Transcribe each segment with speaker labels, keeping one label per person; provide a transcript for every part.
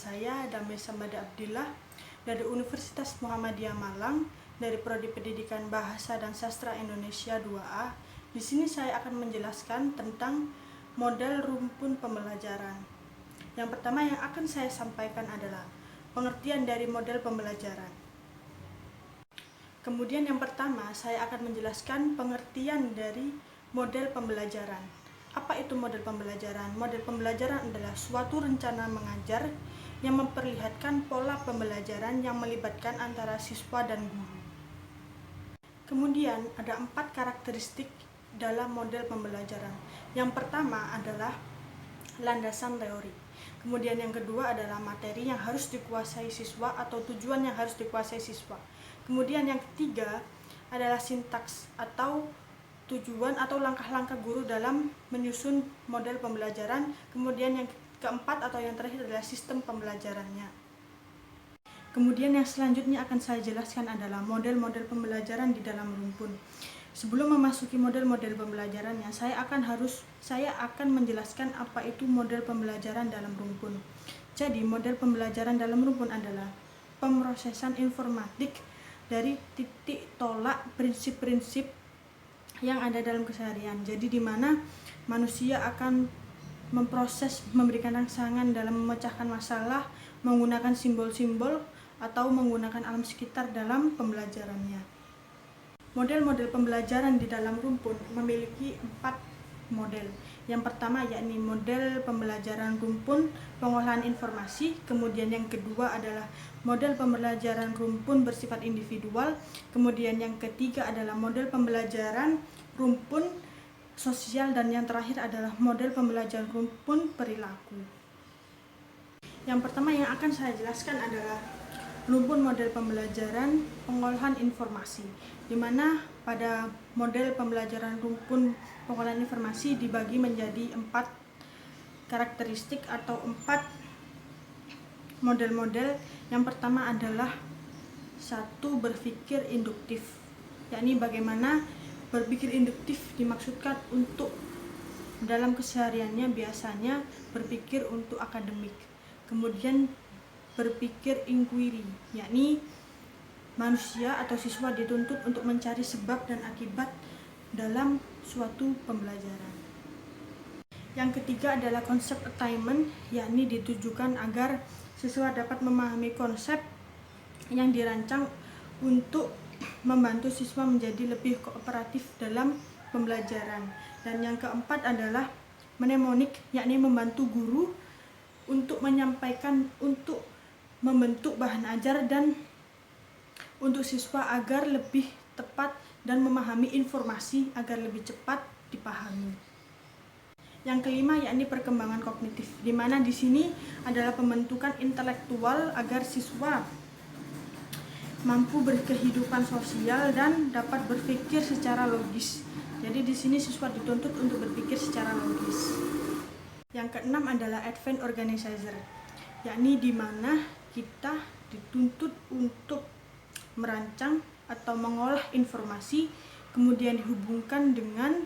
Speaker 1: saya Damai Samada Abdillah dari Universitas Muhammadiyah Malang dari Prodi Pendidikan Bahasa dan Sastra Indonesia 2A. Di sini saya akan menjelaskan tentang model rumpun pembelajaran. Yang pertama yang akan saya sampaikan adalah pengertian dari model pembelajaran. Kemudian yang pertama saya akan menjelaskan pengertian dari model pembelajaran. Apa itu model pembelajaran? Model pembelajaran adalah suatu rencana mengajar yang memperlihatkan pola pembelajaran yang melibatkan antara siswa dan guru. Kemudian ada 4 karakteristik dalam model pembelajaran. Yang pertama adalah landasan teori. Kemudian yang kedua adalah materi yang harus dikuasai siswa atau tujuan yang harus dikuasai siswa. Kemudian yang ketiga adalah sintaks atau tujuan atau langkah-langkah guru dalam menyusun model pembelajaran. Kemudian yang keempat atau yang terakhir adalah sistem pembelajarannya. Kemudian yang selanjutnya akan saya jelaskan adalah model-model pembelajaran di dalam rumpun. Sebelum memasuki model-model pembelajarannya, saya akan menjelaskan apa itu model pembelajaran dalam rumpun. Jadi, model pembelajaran dalam rumpun adalah pemrosesan informatik dari titik tolak prinsip-prinsip yang ada dalam keseharian. Jadi di mana manusia akan memproses, memberikan rangsangan dalam memecahkan masalah menggunakan simbol-simbol atau menggunakan alam sekitar dalam pembelajarannya. Model-model pembelajaran di dalam rumpun memiliki 4 model. Yang pertama yakni model pembelajaran rumpun pengolahan informasi, kemudian yang kedua adalah model pembelajaran rumpun bersifat individual, kemudian yang ketiga adalah model pembelajaran rumpun sosial, dan yang terakhir adalah model pembelajaran rumpun perilaku. Yang pertama yang akan saya jelaskan adalah rumpun model pembelajaran pengolahan informasi, di mana pada model pembelajaran rumpun pengolahan informasi dibagi menjadi 4 karakteristik atau 4 model-model. Yang pertama adalah 1. Berpikir induktif, yakni bagaimana berpikir induktif dimaksudkan untuk dalam kesehariannya biasanya berpikir untuk akademik. Kemudian berpikir inquiry, yakni manusia atau siswa dituntut untuk mencari sebab dan akibat dalam suatu pembelajaran. Yang ketiga adalah konsep attainment, yakni ditujukan agar siswa dapat memahami konsep yang dirancang untuk membantu siswa menjadi lebih kooperatif dalam pembelajaran. Dan yang keempat adalah mnemonik, yakni membantu guru untuk menyampaikan, untuk membentuk bahan ajar dan untuk siswa agar lebih tepat dan memahami informasi agar lebih cepat dipahami. Yang kelima yakni perkembangan kognitif, di mana di sini adalah pembentukan intelektual agar siswa mampu berkehidupan sosial dan dapat berpikir secara logis. Jadi di sini siswa dituntut untuk berpikir secara logis. Yang keenam adalah advanced organizer, yakni di mana kita dituntut untuk merancang atau mengolah informasi kemudian dihubungkan dengan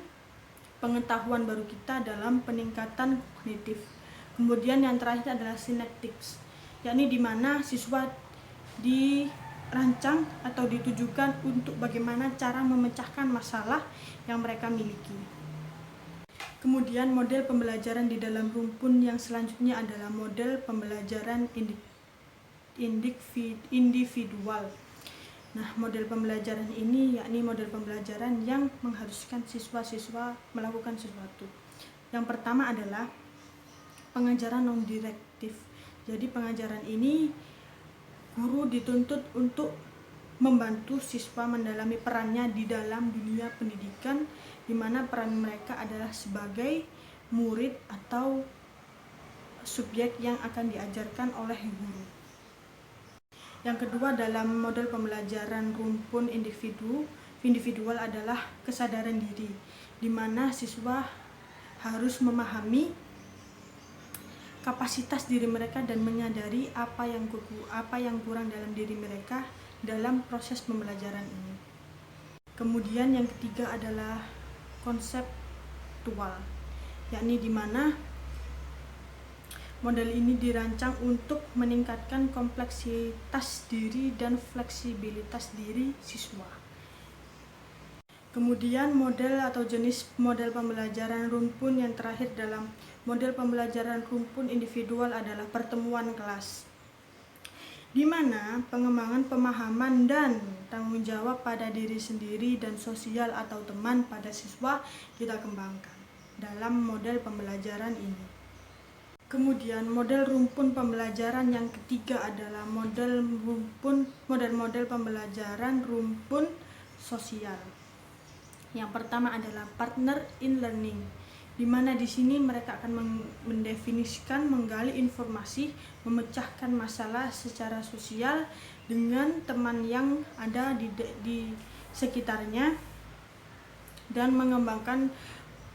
Speaker 1: pengetahuan baru kita dalam peningkatan kognitif. Kemudian yang terakhir adalah synaptics, yakni di mana siswa dirancang atau ditujukan untuk bagaimana cara memecahkan masalah yang mereka miliki. Kemudian model pembelajaran di dalam rumpun yang selanjutnya adalah model pembelajaran individual. Nah, model pembelajaran ini yakni model pembelajaran yang mengharuskan siswa-siswa melakukan sesuatu. Yang pertama adalah pengajaran non-direktif. Jadi pengajaran ini guru dituntut untuk membantu siswa mendalami perannya di dalam dunia pendidikan, di mana peran mereka adalah sebagai murid atau subjek yang akan diajarkan oleh guru. Yang kedua dalam model pembelajaran rumpun individual adalah kesadaran diri, di mana siswa harus memahami kapasitas diri mereka dan menyadari apa yang kurang dalam diri mereka dalam proses pembelajaran ini. Kemudian yang ketiga adalah konseptual, yakni di mana Model ini dirancang untuk meningkatkan kompleksitas diri dan fleksibilitas diri siswa. Kemudian model atau jenis model pembelajaran rumpun yang terakhir dalam model pembelajaran rumpun individual adalah pertemuan kelas, di mana pengembangan pemahaman dan tanggung jawab pada diri sendiri dan sosial atau teman pada siswa kita kembangkan dalam model pembelajaran ini. Kemudian model rumpun pembelajaran yang ketiga adalah model pembelajaran rumpun sosial. Yang pertama adalah partner in learning, di mana di sini mereka akan mendefinisikan, menggali informasi, memecahkan masalah secara sosial dengan teman yang ada di sekitarnya dan mengembangkan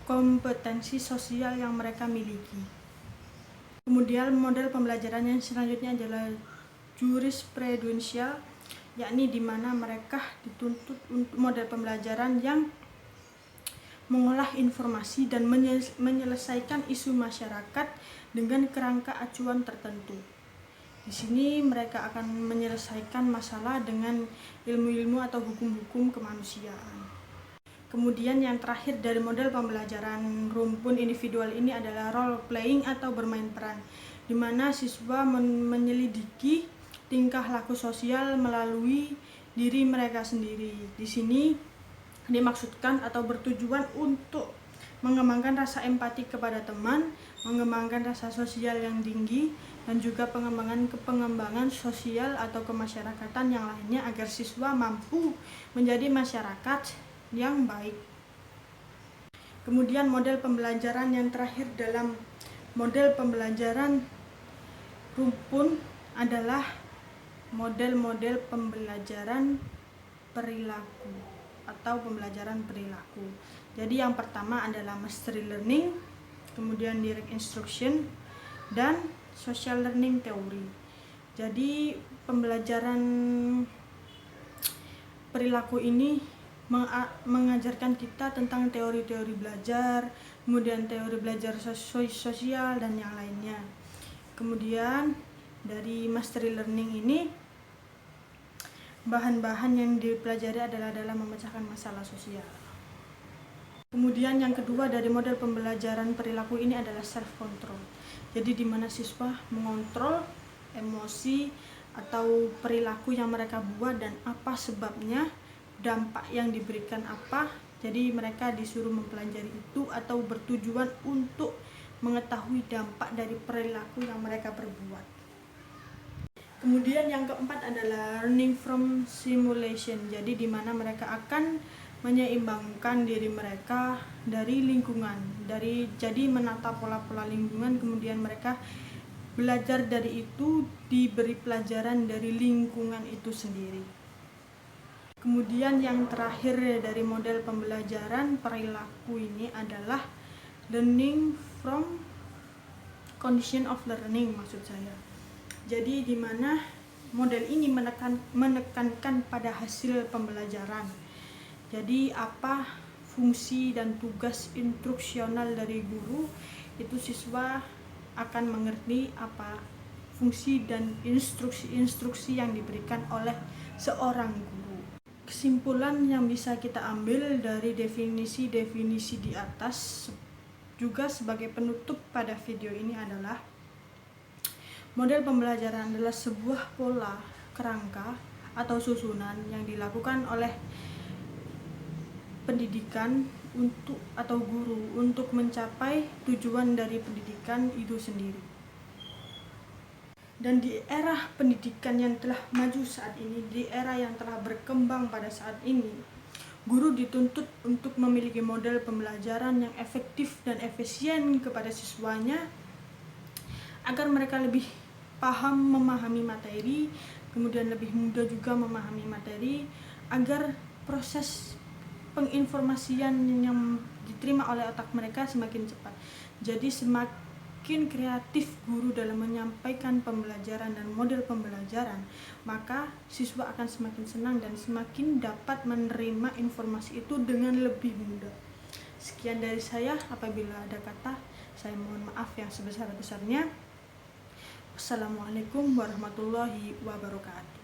Speaker 1: kompetensi sosial yang mereka miliki. Kemudian model pembelajaran yang selanjutnya adalah jurisprudensial, yakni di mana mereka dituntut untuk model pembelajaran yang mengolah informasi dan menyelesaikan isu masyarakat dengan kerangka acuan tertentu. Di sini mereka akan menyelesaikan masalah dengan ilmu-ilmu atau hukum-hukum kemanusiaan. Kemudian yang terakhir dari model pembelajaran rumpun individual ini adalah role playing atau bermain peran, di mana siswa menyelidiki tingkah laku sosial melalui diri mereka sendiri. Di sini dimaksudkan atau bertujuan untuk mengembangkan rasa empati kepada teman, mengembangkan rasa sosial yang tinggi, dan juga pengembangan sosial atau kemasyarakatan yang lainnya agar siswa mampu menjadi masyarakat yang baik. Kemudian model pembelajaran yang terakhir dalam model pembelajaran rumpun adalah model-model pembelajaran perilaku atau pembelajaran perilaku. Jadi yang pertama adalah mastery learning, kemudian direct instruction, dan social learning theory. Jadi pembelajaran perilaku ini mengajarkan kita tentang teori-teori belajar, kemudian teori belajar sosial dan yang lainnya. Kemudian dari mastery learning ini bahan-bahan yang dipelajari adalah dalam memecahkan masalah sosial. Kemudian yang kedua dari model pembelajaran perilaku ini adalah self control. Jadi di mana siswa mengontrol emosi atau perilaku yang mereka buat dan apa sebabnya, dampak yang diberikan apa. Jadi mereka disuruh mempelajari itu atau bertujuan untuk mengetahui dampak dari perilaku yang mereka perbuat. Kemudian yang keempat adalah learning from simulation. Jadi di mana mereka akan menyeimbangkan diri mereka dari lingkungan, jadi menata pola-pola lingkungan, kemudian mereka belajar dari itu, diberi pelajaran dari lingkungan itu sendiri. Kemudian yang terakhir dari model pembelajaran perilaku ini adalah learning from condition of learning, maksud saya. Jadi di mana model ini menekankan pada hasil pembelajaran. Jadi apa fungsi dan tugas instruksional dari guru, itu siswa akan mengerti apa fungsi dan instruksi yang diberikan oleh seorang guru. Kesimpulan yang bisa kita ambil dari definisi-definisi di atas juga sebagai penutup pada video ini adalah model pembelajaran adalah sebuah pola, kerangka, atau susunan yang dilakukan oleh pendidikan atau guru untuk mencapai tujuan dari pendidikan itu sendiri. Dan di era pendidikan yang telah maju saat ini, di era yang telah berkembang pada saat ini, guru dituntut untuk memiliki model pembelajaran yang efektif dan efisien kepada siswanya agar mereka lebih paham memahami materi, kemudian lebih mudah juga memahami materi, agar proses penginformasian yang diterima oleh otak mereka semakin cepat. Jadi semakin kreatif guru dalam menyampaikan pembelajaran dan model pembelajaran, maka siswa akan semakin senang dan semakin dapat menerima informasi itu dengan lebih mudah. Sekian dari saya, apabila ada kata, saya mohon maaf yang sebesar-besarnya. Assalamualaikum warahmatullahi wabarakatuh.